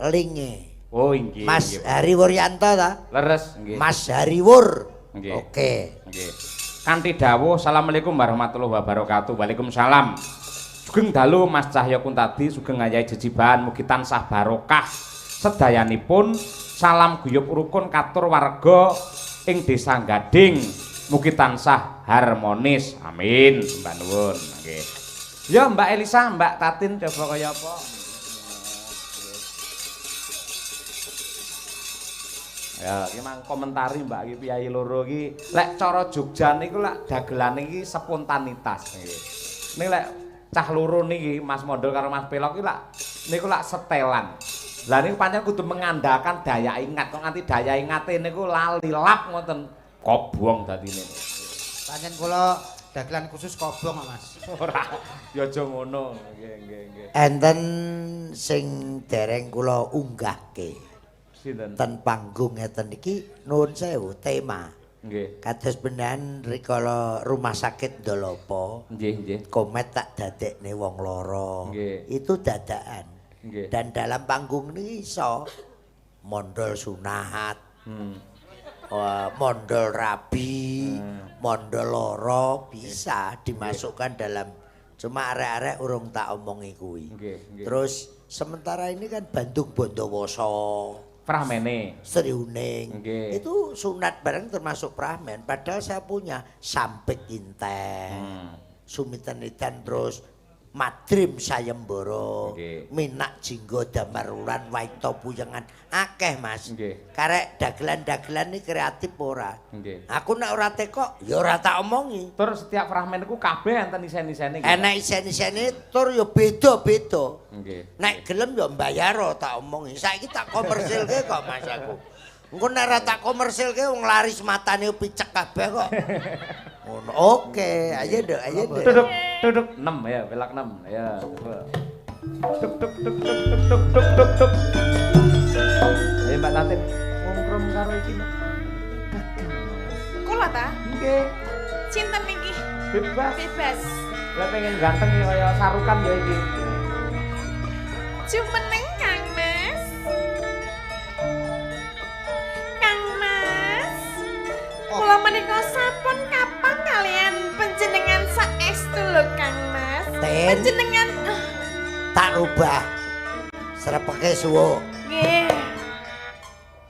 linge. Oh inggih. Mas nggih, Pak. Hari Wuryanto ta? Leres nggih. Mas Hari Wur. Nggih. Oke. Nggih. Kanthi dawuh Assalamualaikum warahmatullahi wabarakatuh. Waalaikumsalam. Sugeng dalu Mas Cahya Kuntadi sugeng ngayahi jejiban mugi tansah barokah sedayanipun. Salam guyub rukun katur warga ing Desa Gading mugi tansah harmonis. Amin. Mbak nuwun. Nggih. Ya Mbak Elisa, Mbak Tatin coba kaya apa? Ya, iki mang komentari Mbak iki piyai loro iki lek cara Jogja niku lek dagelane iki spontanitas nggih. Ning lek cah loro niki Mas Mondol karo Mas Pelok iki lek niku lek setelan. Lah niku pancen kudu mengandalkan daya ingat. Kok nganti daya ingate niku lali lap ngoten kobong dadine. Pancen kula dagelan khusus kobong kok Mas. Ora ya aja ngono. Nggih nggih nggih. Enten sing dereng kula unggahke. Sinten? Ten panggung ngeten iki nuwun sewu tema. Nggih. Kados beneran rikala rumah sakit Ndolopo. Nggih. Komet tak dadekne wong lara. Nggih. Itu dadakan. Nggih. Dan dalam panggung ini iso mondol sunat. Mondol rabi, mondol loro bisa dimasukkan dalam, cuma arek-arek urung tak omongi kuwi. Terus sementara ini kan Bandung Bondowoso, Prahmene, Sri Uning, okay. Itu sunat bareng termasuk pramen. Padahal saya punya Sampit Inten, Sumitenitan, terus Madrim Sayembara, okay. Minak Jinggo Damarulan, Waito Puyengan, akeh Mas. Okay. Karek dagelan-dagelan ini kreatif ora. Okay. Aku nek ora teko ya ora tak omongi. Tur setiap fragmen iku kabeh enten isen-isene. Enek isen-isene tur ya beda-beda. Nggih. Nek gelem ya mbayar tak omongi. Saiki tak komersilke kok Mas aku. Engko nek ora tak komersilke wong laris matane picek kabeh kok. Ngono. Oke, ayo Dok, ayo Dok. Duduk 6 ya, pelak 6. Ya. Duk. Ayo Mbak Tatin, ngongkrom karo iki. Kula ta? Nggih. Cinten iki. Bebas. Lah pengen ganteng ya kaya sarukan ya iki. Jumeneng Kang Mas. Kang Mas. Kula menika sampun kapan kalian panjenengan saestu lho Kang Mas. Panjenengan tak rubah. Srepeke suwo. nggih.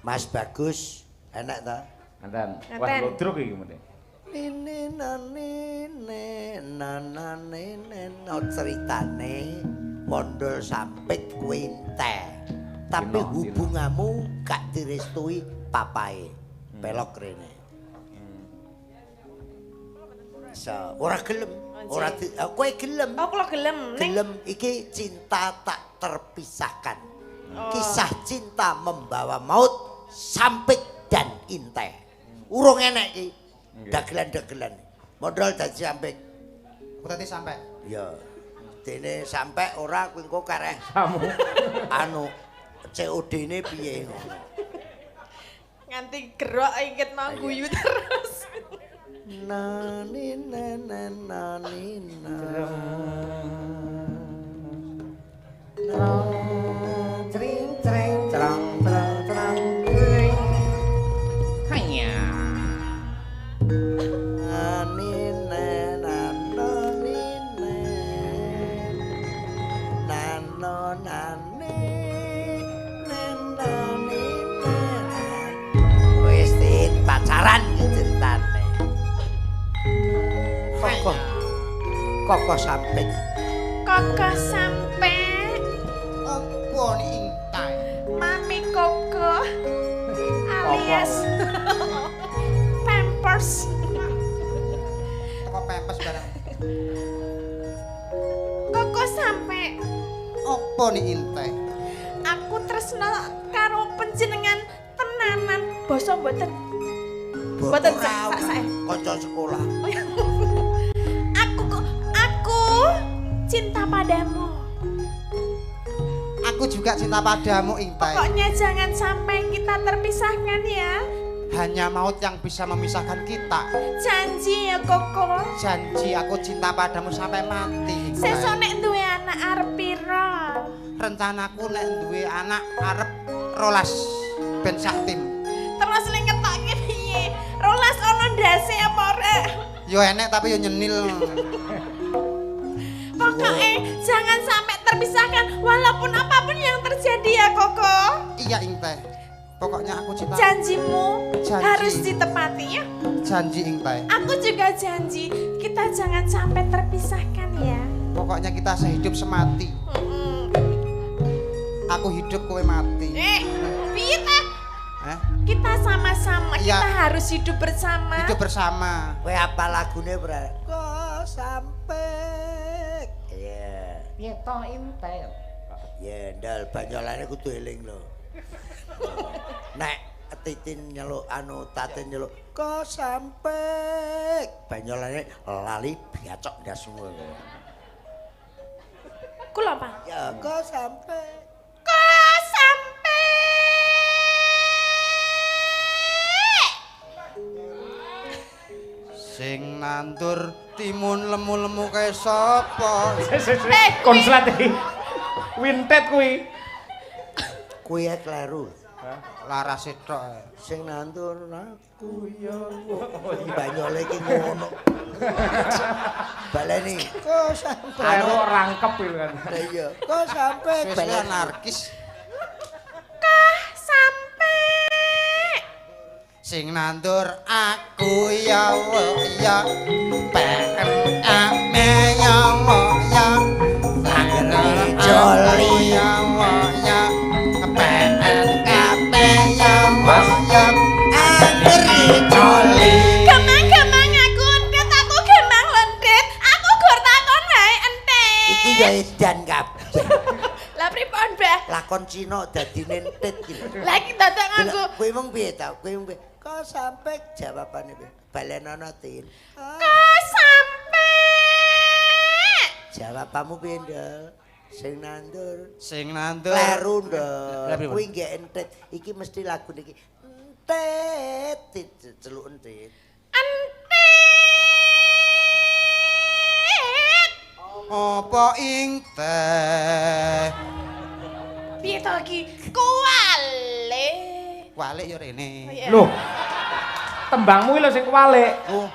Mas Bagus, enak ta? Enten. Wah, lodruk iki mene. Nene nanane ceritane mondol sampit kuwi entek. Tapi hubunganmu gak direstui papae. Pelok rene. Ora gelem, ora kowe gelem. Oh, kula gelem. Gelem iki cinta tak terpisahkan. Kisah cinta membawa maut, sampit dan intai. Urung enek iki. Dagelan-dagelan. Modal dadi sampit. Kok dadi sampe? Ya. Dene sampe ora kuwi engko kareh. Kamu. Anu COD-ne piye ngono. Nganti gerok inget mau guyu terus. Nani nani Tring tring trang trang trang tring. Hanya. Nani nani nano nani nani wis pacaran ceritane. Koko samping. Koko sampe. Apa ni intai? Mami Koko. Alias Pampers. Teko pempes barang. Koko sampe. Apa ni intai? Aku tresna karo panjenengan tenanan. Basa mboten. Mboten sak-sak. Kanca sekolah. Aku cinta padamu. Aku juga cinta padamu, Intai. Pokoknya jangan sampai kita terpisahkan ya. Hanya maut yang bisa memisahkan kita. Janji ya Koko. Janji aku cinta padamu sampai mati. Intai. Sesuk nek duwe anak arep pira? Rencanaku nek duwe anak arep 12 ben sak tim. Terus ning ngetokke piye? 12 ono ndase apa ora? Yo enek tapi yo nyenil. Pokoknya jangan sampai terpisahkan walaupun apapun yang terjadi ya Koko. Iya Intai. Pokoknya aku cinta. Janjimu Janji. harus ditepati ya. Janji Intai. Aku juga janji kita jangan sampai terpisahkan ya. Pokoknya kita sehidup semati. Aku hidup kowe mati. Piye ta? Hah? Kita sama-sama, Iya. kita harus hidup bersama. Hidup bersama. Kowe apa lagune, Bro? Kok sampe. Iya. Piye to intel? Ya, ndal banyolane kudu eling lho. Nek Titin nyeluk anu Tatin nyeluk kok sampe. Banyolane lali biacok ndas ngono. Kula apa? Ya, kok sampe. Kok sampai. nandur timun lemu-lemu kaya sapa? Konslet iki. Wintet kuwi. Kuwi kleru. Laras tok. Sing nandur aku ya banyole iki ngono. Baleni kok sampe Anu rangkep iki kan. Lah iya, kok sampe Wis baleni anarkis. Sampai Sing nandur aku ya ya pen ame ya ya nandur joli ya ya pen ame ya ya angger joli. Gemang-gemang aku entet, aku gemang lendet. Aku gur takon wae entet. iki ya edan kabeh. Lah pripun, Mbah? Lakon Cina dadine entit iki. Lah iki dadak nganggo Kowe mung piye ta? Kowe mung piye? Kok sampe jawabane piye? Balenono tin. kok sampai. Jawabanmu piye, Ndol? Sing nandur Lah kleru, Ndol. pripun? Kuwi nggih entit. Iki mesti lagu niki. Entit, celuk entit. Apa ing teh Piye to iki? Kuwale. walik ya rene. Loh. Tembangmu iki lho sing kuwalik. Oh,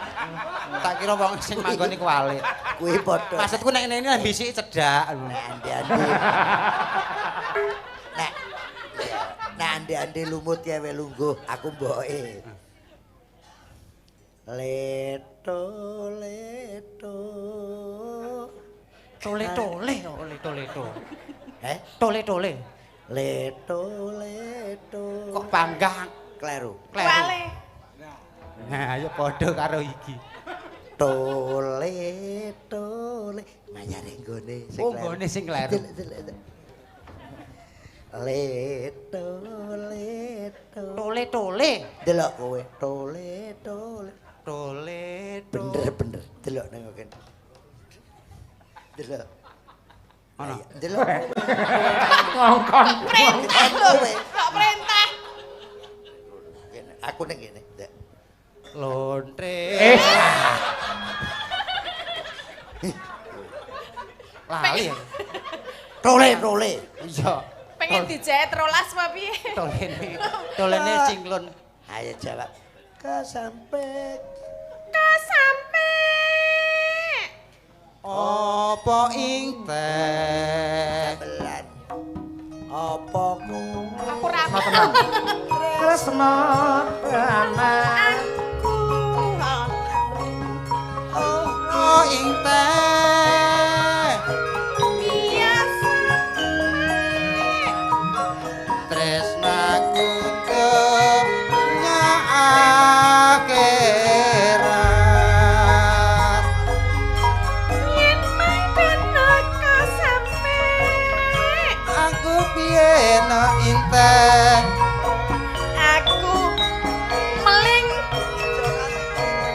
tak kira wong sing manggon iku walik. Kuwi padha. Maksudku nek ngene lah bisik cedak. Nek ande-ande. Nek Nek ande-ande lumut ya we lungguh, aku mboke. Leto leto. Tole-tole, tole-tole. Tole-tole. Leto leto. Kok bangga kleru. Kuwale. Nah, ayo padha karo iki. Tole tole. Mayare nggone sing Oh, kleru. nggone sing kleru. Leto leto. Tole-tole. Delok kowe. Tole tole. Tole. Bener-bener delok nang kene. Delok. Ana. Delok. Ngongkon. Perintah lho. Kok perintah? Kene, aku ning kene. Ndek. Lontre. Lali. Tole tole. Iya. Pengen dijahit rolas apa piye? Tolene. Tolene cinglon. Ayo jawab. Ka sampe Kok sampai. Apa ing teh belan. Apa ku Aku ra Tresno tenan. apa ing teh biasa. tresnaku dunya akhirat Yen mangkono kok sampai. aku piye no ing teh Aku meling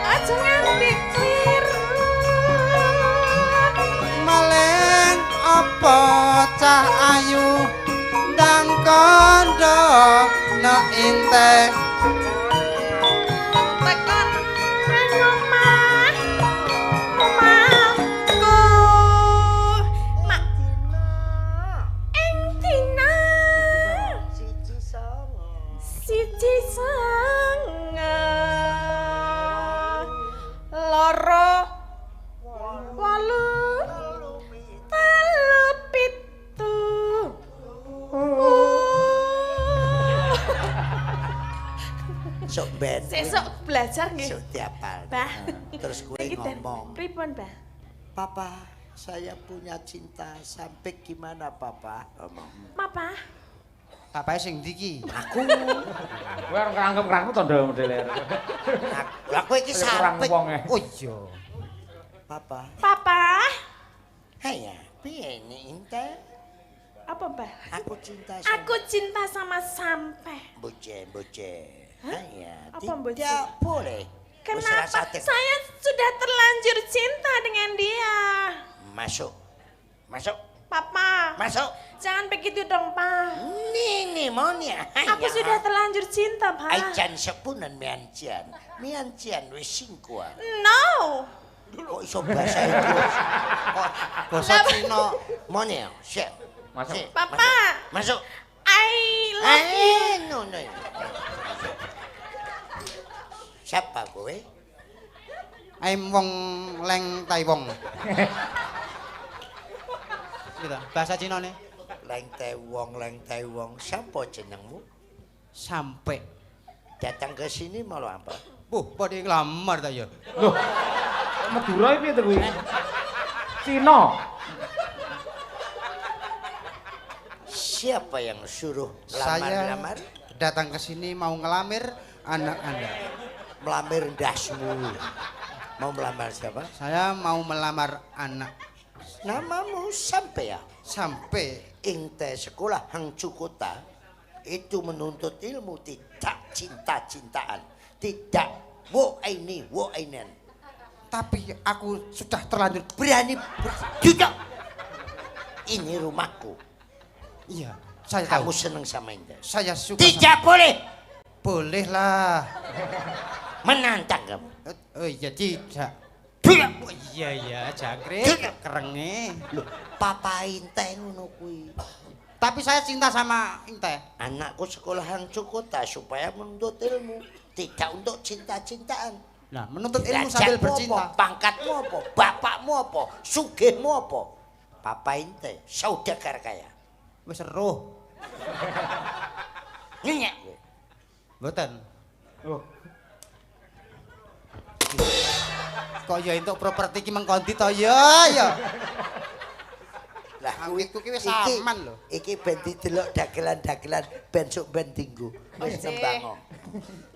aja nganti kliru. Maleng apa cah ayu ndang kondo no inte Tekan nang omahku. Mak ing dina siji songo. siji sanga loro wolu telu pitu. Sok ben. Sesuk belajar nggih. Sok diapal. Bah. Terus kowe Iki ten- ngomong. Pripun, Bah? Papa, saya punya cinta sampai gimana Papa? Ngomong. Papa? Bapake sing ndi iki? Aku, Kowe ora ngrangkep-rangkep to ndel modele. lah kowe iki Kurang sampai. wong e. Oh iya. Papa, Papa? hanya piye nih inte? Apa, Bah? Aku cinta sama Aku cinta sama sampai. Boce. Hanya Apa, Boce? tidak boleh. Wis Kenapa? rasa tek- Saya sudah terlanjur cinta dengan dia. Masuk. Papa, Masuk. jangan begitu dong, Pak. Nih monia. Aku sudah terlanjur cinta, Pak. Aijan sepunan mianjian. Mianjian wis singkua. No. Kok iso bahasa Inggris? Kok bahasa Cina? Monia, siap. Masuk. Papa. Masuk. I love you. No. Siapa kowe? I'm wong leng tai wong. Gitu, bahasa Cina nih. Leng tai wong. Siapa jenengmu? Sampai. Datang ke sini mau apa? Pada ngelamar ta ya. Loh. Madura piye to kuwi? Cina. Siapa yang suruh Saya lamar-lamar? datang ke sini mau ngelamir anak Anda. Melamar dasmu. Mau melamar siapa? Saya mau melamar anak. Namamu sampai ya? Sampai Inte sekolah Hang Cukota itu menuntut ilmu, tidak cinta-cintaan, tidak wo ainen. tapi aku sudah terlanjur Berani duduk. Ini rumahku. iya, saya Kamu tahu. senang sama Inte? Saya suka. Tidak boleh Boleh lah. menantang kamu. Oh iya tidak. Duduk. Oh iya jangkrik kerenge. Loh, Papa Inte ngono kuwi. Tapi saya cinta sama Inte. Anakku sekolah Hang Cukota supaya menuntut ilmu, tidak untuk cinta-cintaan. Nah, menuntut ilmu Derajatmu sambil bercinta. apa, pangkatmu apa, bapakmu apa, sugihmu apa. Papa Inte saudagar kaya. Wis seruh. Nyenyek. Mboten. Oh. Kok ya entuk properti ki mengkondi to ya. Lah Awitku ki wis iki- aman lho. Iki ben didelok dagelan-dagelan ben sok ben tinggu. Wis Oke. nembang.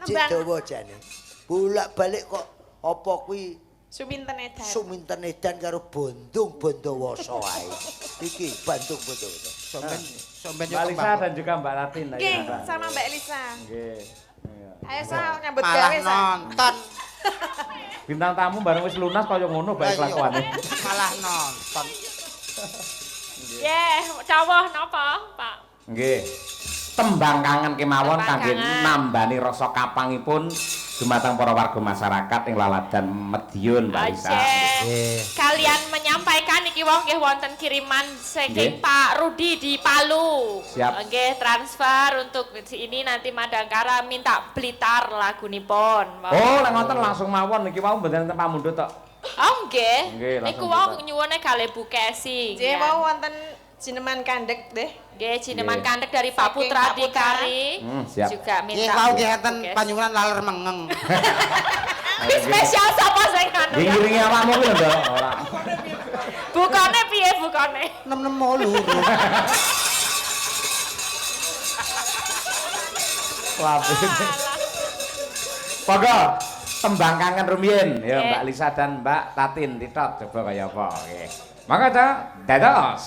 Cek Nembang. dawa jane. Bolak-balik kok apa kuwi Suminten edan. suminten edan karo Bondong Bondowoso ae. Iki Bandung Bondong. Somben yo Mbak Lisa kembang. dan juga Mbak Latin. ayo, Nggih, Mbak. sama Mbak Elisa. Nggih. Iya. Ayo Sal nyambut Malah gawe Sal. nonton. Bintang tamu bareng wis lunas kaya ngono bae Ayo. kelakuane. Malah nonton. Dawuh napa, Pak? Nggih. Tembang kangen kemawon Tembang kangge kangen. nambani rasa kapangipun dumateng para warga masyarakat ing Laladan Medion, Mbak Lisa. Nggih. Kalian menyampaikan iki wong nggih wonten kiriman saking Nggih. Pak Rudi di Palu. Siap. Nggih, transfer untuk ini nanti Madangkara minta Blitar lagunipun. Oh, lek ngoten langsung mawon iki wau mboten enten pamundhut tok. Oh nggih. Nggih, langsung Niku wau buka. nyuwune kali Bu Kesi. Nggih mau wonten jineman kandek deh. Nggih, jineman Nggih. kandek dari Pak Saking Putra Pak Putra. Dikari. Siap. Juga minta. Nggih wau nggih enten Bu Kesi. panyuwunan laler mengeng. Iki spesial sapa sing kanu ya? Ngiringi awakmu kuwi lho, Ndok. Ora. Bukane piye bukane? Nem-nem mau luru. Wabit. Pogo, tembang kangen rumiyin ya Nggih. Mbak Lisa dan Mbak Tatin Titot coba kaya apa nggih. Maka dados.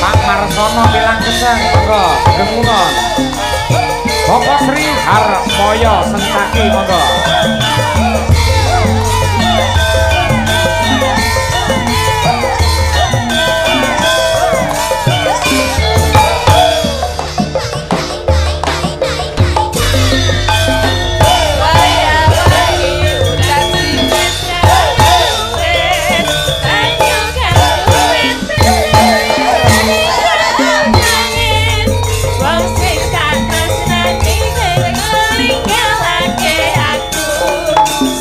Pak Marsono bilang kesang monggo gemungon. Bapak Sri Harmoyo Sencaki monggo.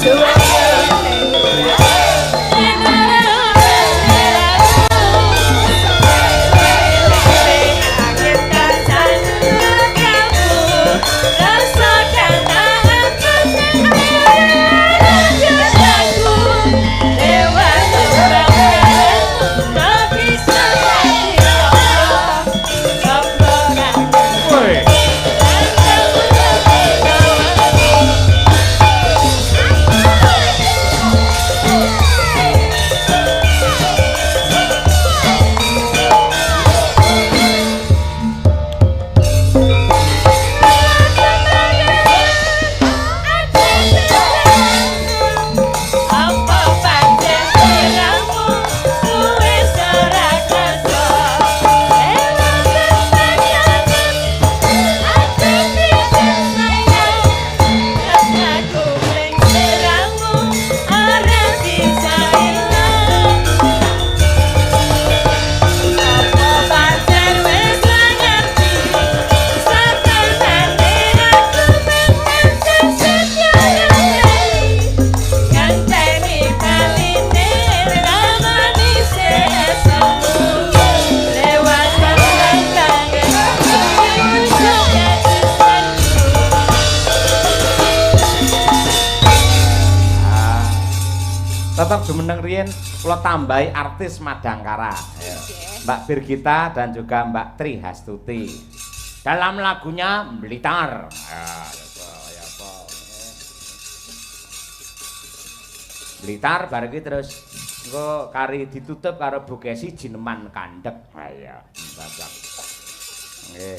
So Tetap jumeneng riyen kula tambahi artis Madangkara. Mbak Birgita dan juga Mbak Tri Hastuti. Dalam lagunya Blitar. Blitar bareng iki terus engko kari ditutup karo Bukesi Jineman Kandhek. Ha iya, bapak. Nggih.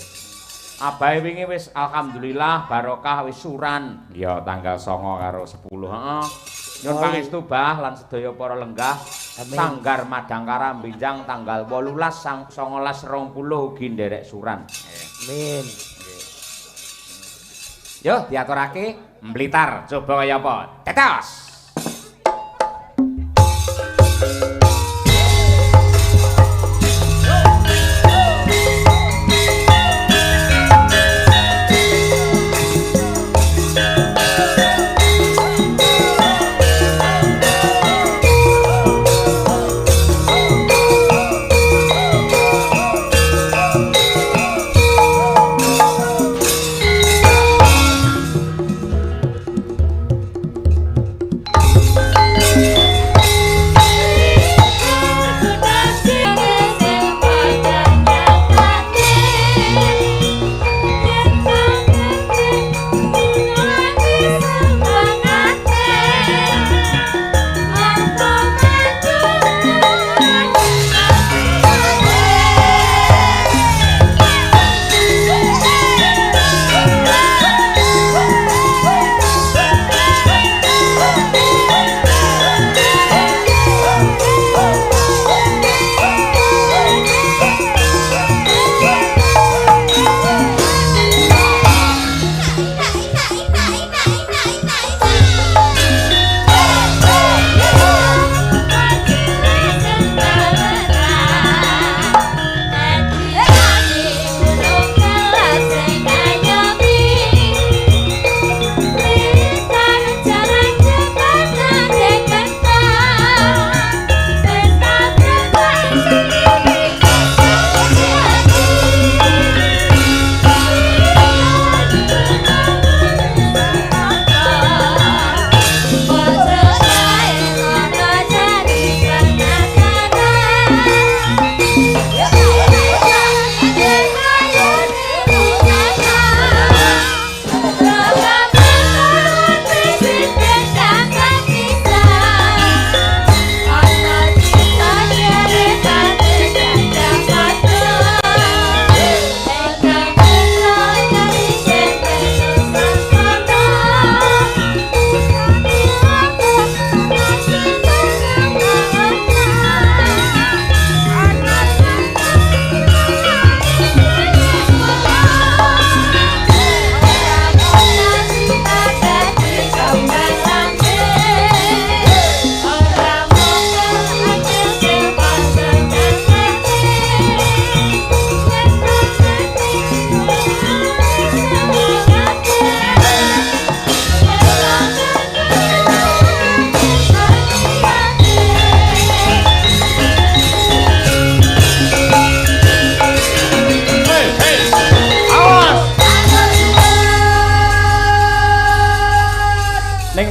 Abahe wingi wis alhamdulillah barokah wis suran. Ya tanggal 9 karo 10, heeh. Nyuwun pangestu Bah lan sedaya para lenggah. Sanggar Madangkara Binjang tanggal 18 19 ugi nderek suran. Amin. Yo diaturake Blitar coba kaya apa? Tetos.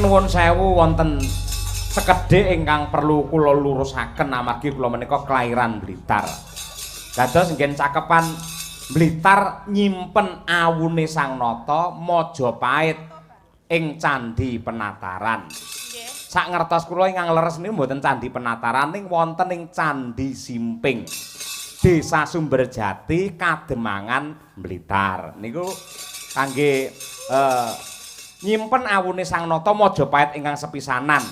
Nuwun sewu wonten sekedhik ingkang perlu kula lurusaken amargi kula menika kelairan Blitar. Dados nggih cakepan Blitar nyimpen awune Sang Nata Majapahit ing Candhi Penataran. Nggih. Sak ngertos kula ingkang leres niku mboten Candhi Penataran ning wonten ing Candhi Simping. Desa Sumberjati Kademangan Blitar. Niku kangge nyimpen awune Sang Nata Majapahit ingkang sepisanan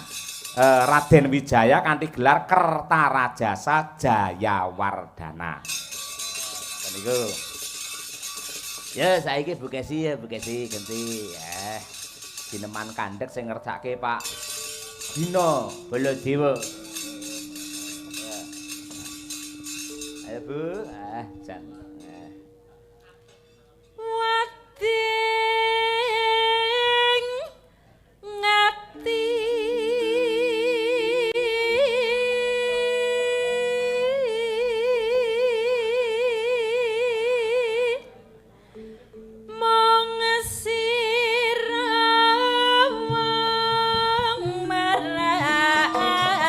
Raden Wijaya kanthi gelar Kertarajasa Jayawardhana. Niku. Ya saiki Bukesi ya Bukesi ganti Jineman Kandhek sing ngerjakke Pak Dina Baladewa. Ayo Bu, jan. Wading ngati mong sira wong marang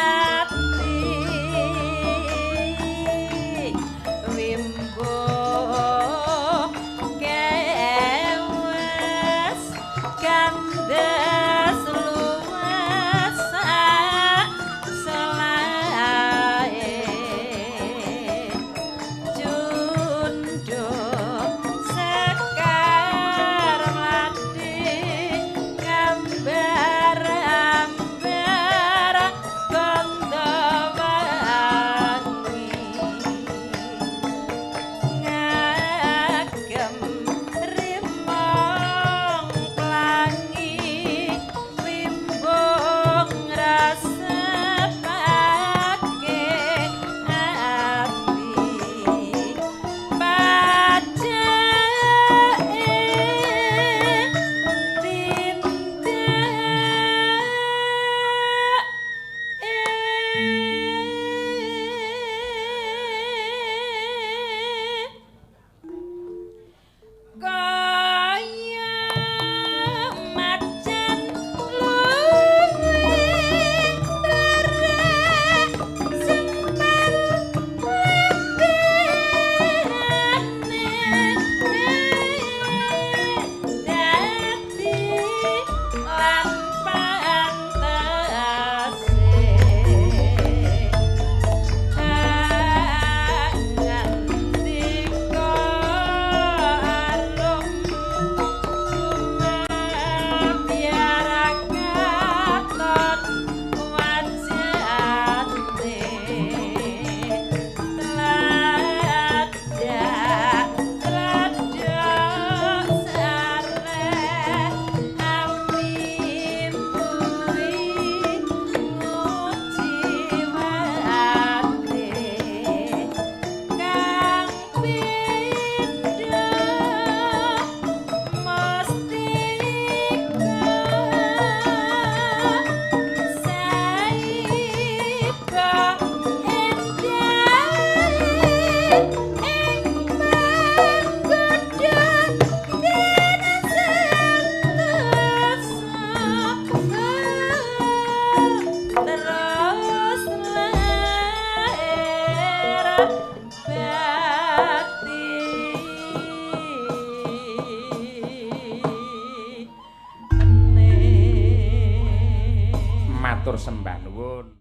matur sembah nuwun.